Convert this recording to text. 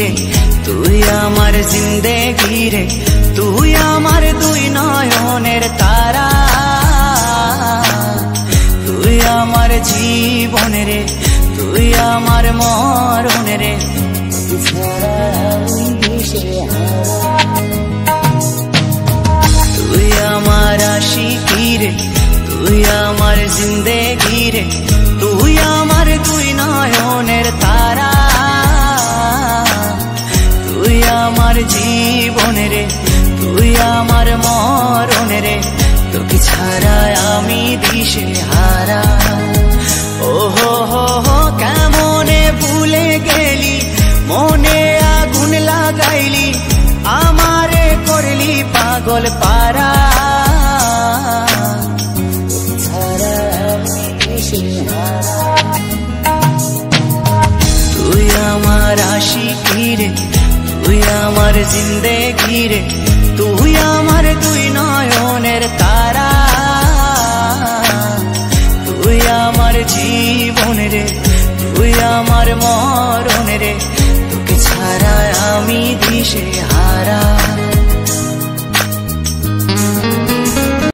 রে, তুই আমার জিন্দেগি রে, তুই আমার দুই নয়নের তারা, তুই আমার জীবন রে, তুই আমার মরণ রে, তুই আমার আশিকি রে, তুই আমার জিন্দেগি রে, তুই আমার দুই নয়নের তারা, তুই আমার জীবন রে, তুই আমার মরণ রে, তোকে ছাড়া আমি দিশে হারা। ও হো হো হো কেমনে ভুলে গেলি, মনে আগুন লাগাইলি, আমারে করলি পাগল পারা, তুই আমার আশিকি রে, তুই আমার জিন্দেগি রে, তুই আমার দুই নয়নের তারা, তুই আমার জীবন রে, তুই আমার মরণ রে।